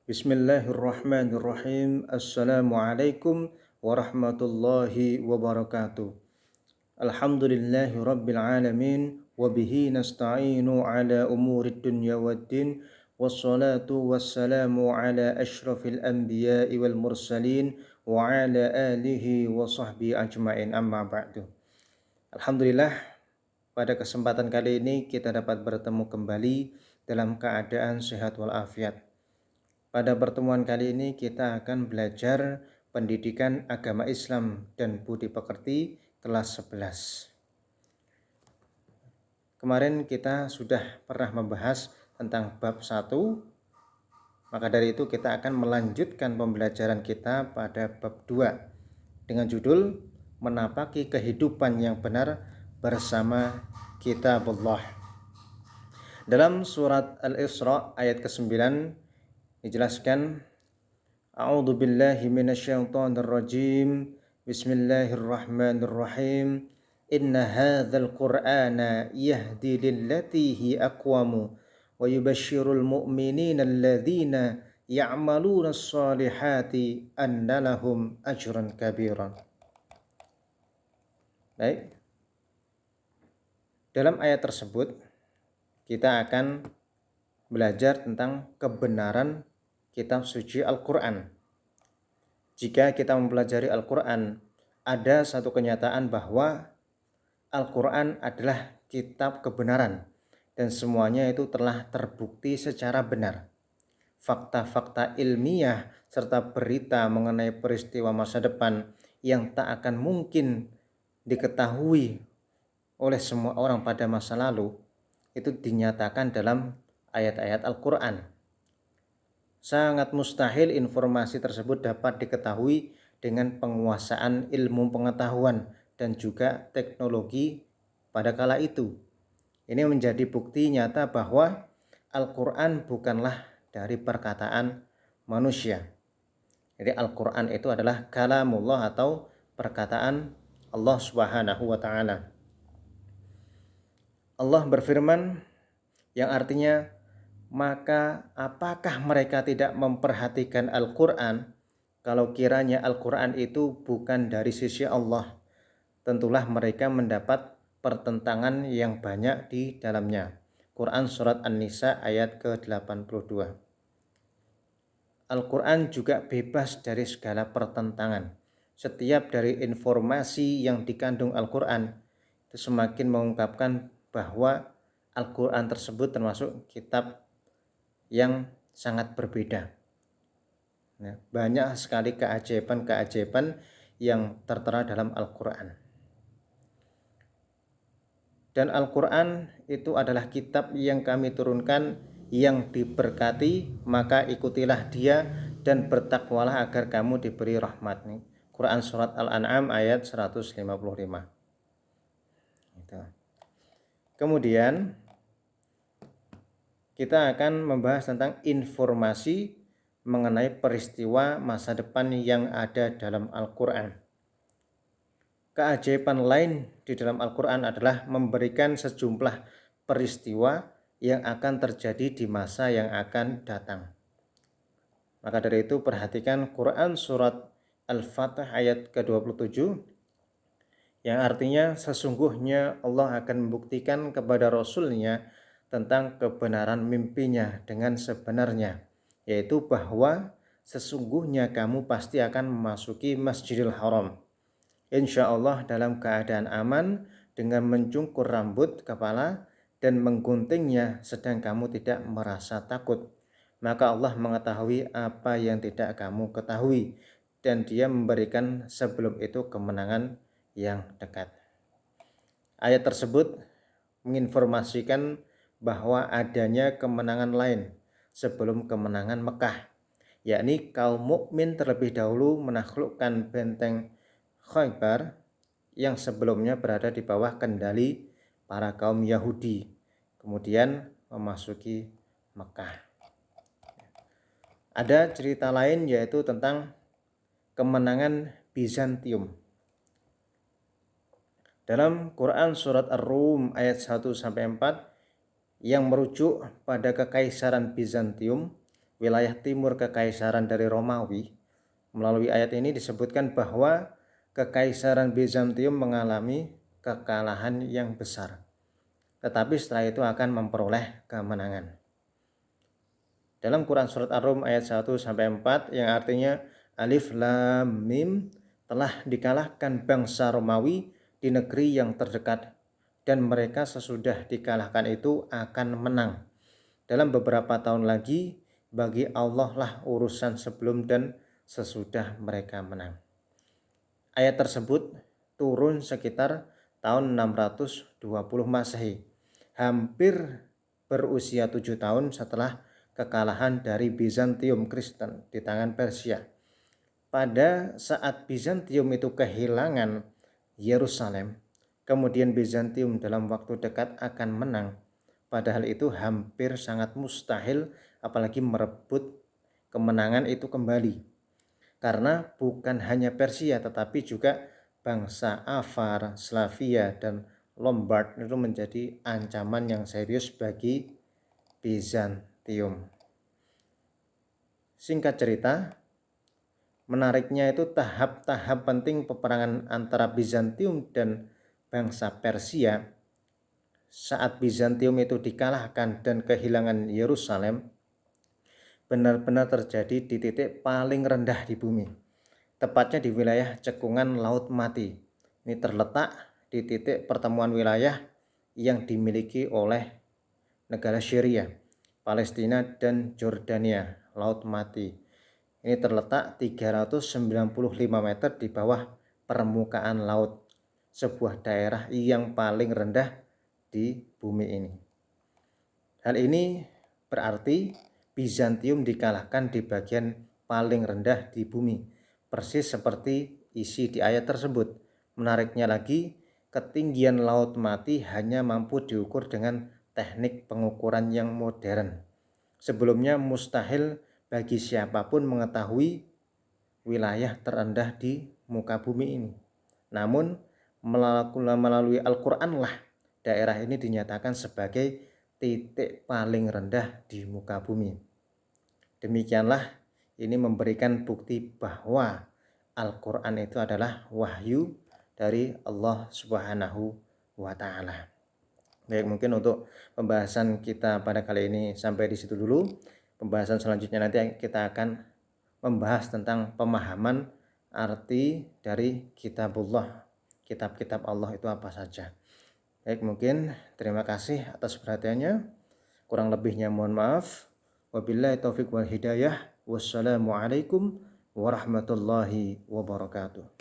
Bismillahirrahmanirrahim. Assalamualaikum warahmatullahi wabarakatuh. Alhamdulillahi rabbil alamin. Wabihi nasta'inu ala umurid dunya waddin. Wassalatu wassalamu ala ashrafil anbiya'i wal mursalin. Wa ala alihi wa sahbihi ajma'in, amma ba'du. Alhamdulillah, pada kesempatan kali ini kita dapat bertemu kembali dalam keadaan sehat walafiat. Pada pertemuan kali ini kita akan belajar pendidikan agama Islam dan budi pekerti kelas 11. Kemarin kita sudah pernah membahas tentang bab 1, maka dari itu kita akan melanjutkan pembelajaran kita pada bab 2 dengan judul Menapaki Kehidupan yang Benar bersama Kitabullah. Dalam surat Al-Isra ayat ke-9 dijelaskan, A'udzu billahi minasyaitonir rajim. Bismillahirrahmanirrahim. Inna hadzal qur'ana yahdi lillati hi aqwamu wa yubashshirul mu'minina alladzina ya'maluna shalihati anna lahum ajran kabiran. Baik. Dalam ayat tersebut kita akan belajar tentang kebenaran kitab suci Al-Quran. Jika kita mempelajari Al-Quran, ada satu kenyataan bahwa Al-Quran adalah kitab kebenaran dan semuanya itu telah terbukti secara benar. Fakta-fakta ilmiah serta berita mengenai peristiwa masa depan yang tak akan mungkin diketahui oleh semua orang pada masa lalu itu dinyatakan dalam ayat-ayat Al-Quran. Sangat mustahil informasi tersebut dapat diketahui dengan penguasaan ilmu pengetahuan dan juga teknologi pada kala itu. Ini menjadi bukti nyata bahwa Al-Quran bukanlah dari perkataan manusia. Jadi Al-Quran itu adalah kalamullah atau perkataan Allah Subhanahu wa Ta'ala. Allah berfirman yang artinya, maka apakah mereka tidak memperhatikan Al-Quran? Kalau kiranya Al-Quran itu bukan dari sisi Allah, tentulah mereka mendapat pertentangan yang banyak di dalamnya. Quran Surat An-Nisa ayat ke-82. Al-Quran juga bebas dari segala pertentangan. Setiap dari informasi yang dikandung Al-Quran itu semakin mengungkapkan bahwa Al-Quran tersebut termasuk kitab yang sangat berbeda. Nah, banyak sekali keajaiban-keajaiban yang tertera dalam Al-Quran. Dan Al-Quran itu adalah kitab yang kami turunkan yang diberkati, maka ikutilah dia dan bertakwalah agar kamu diberi rahmat. Quran Surat Al-An'am ayat 155. Kemudian kita akan membahas tentang informasi mengenai peristiwa masa depan yang ada dalam Al-Quran. Keajaiban lain di dalam Al-Quran adalah memberikan sejumlah peristiwa yang akan terjadi di masa yang akan datang. Maka dari itu perhatikan Quran Surat Al-Fatih ayat ke-27 yang artinya sesungguhnya Allah akan membuktikan kepada Rasul-Nya tentang kebenaran mimpinya dengan sebenarnya, yaitu bahwa sesungguhnya kamu pasti akan memasuki Masjidil Haram, insya Allah dalam keadaan aman dengan mencungkur rambut kepala dan mengguntingnya sedang kamu tidak merasa takut. Maka Allah mengetahui apa yang tidak kamu ketahui dan Dia memberikan sebelum itu kemenangan yang dekat. Ayat tersebut menginformasikan bahwa adanya kemenangan lain sebelum kemenangan Mekah, yakni kaum mukmin terlebih dahulu menaklukkan benteng Khaybar yang sebelumnya berada di bawah kendali para kaum Yahudi, kemudian memasuki Mekah. Ada cerita lain yaitu tentang kemenangan Bizantium. Dalam Quran Surat Ar-Rum ayat 1-4 yang merujuk pada kekaisaran Bizantium, wilayah timur kekaisaran dari Romawi. Melalui ayat ini disebutkan bahwa kekaisaran Bizantium mengalami kekalahan yang besar, tetapi setelah itu akan memperoleh kemenangan. Dalam Quran Surat Ar-Rum ayat 1-4 yang artinya Alif Lam Mim, telah dikalahkan bangsa Romawi di negeri yang terdekat, dan mereka sesudah dikalahkan itu akan menang. Dalam beberapa tahun lagi, bagi Allah lah urusan sebelum dan sesudah mereka menang. Ayat tersebut turun sekitar tahun 620 Masehi, hampir berusia 7 tahun setelah kekalahan dari Bizantium Kristen di tangan Persia. Pada saat Bizantium itu kehilangan Yerusalem, kemudian Bizantium dalam waktu dekat akan menang. Padahal itu hampir sangat mustahil, apalagi merebut kemenangan itu kembali. Karena bukan hanya Persia tetapi juga bangsa Avar, Slavia, dan Lombard itu menjadi ancaman yang serius bagi Bizantium. Singkat cerita, menariknya itu tahap-tahap penting peperangan antara Bizantium dan bangsa Persia. Saat Bizantium itu dikalahkan dan kehilangan Yerusalem, benar-benar terjadi di titik paling rendah di bumi, tepatnya di wilayah cekungan Laut Mati. Ini terletak di titik pertemuan wilayah yang dimiliki oleh negara Syria, Palestina, dan Jordania. Laut Mati ini terletak 395 meter di bawah permukaan laut, sebuah daerah yang paling rendah di bumi ini. Hal ini berarti Bizantium dikalahkan di bagian paling rendah di bumi, persis seperti isi di ayat tersebut. Menariknya lagi, ketinggian Laut Mati hanya mampu diukur dengan teknik pengukuran yang modern. Sebelumnya mustahil bagi siapapun mengetahui wilayah terendah di muka bumi ini. Namun melalui Al-Quran lah daerah ini dinyatakan sebagai titik paling rendah di muka bumi. Demikianlah ini memberikan bukti bahwa Al-Quran itu adalah wahyu dari Allah Subhanahu wa Ta'ala. Baik, mungkin untuk pembahasan kita pada kali ini sampai di situ dulu. Pembahasan selanjutnya nanti kita akan membahas tentang pemahaman arti dari kitabullah, kitab-kitab Allah itu apa saja. Baik, mungkin terima kasih atas perhatiannya. Kurang lebihnya mohon maaf. Wabillahi taufiq wal hidayah. Wassalamualaikum warahmatullahi wabarakatuh.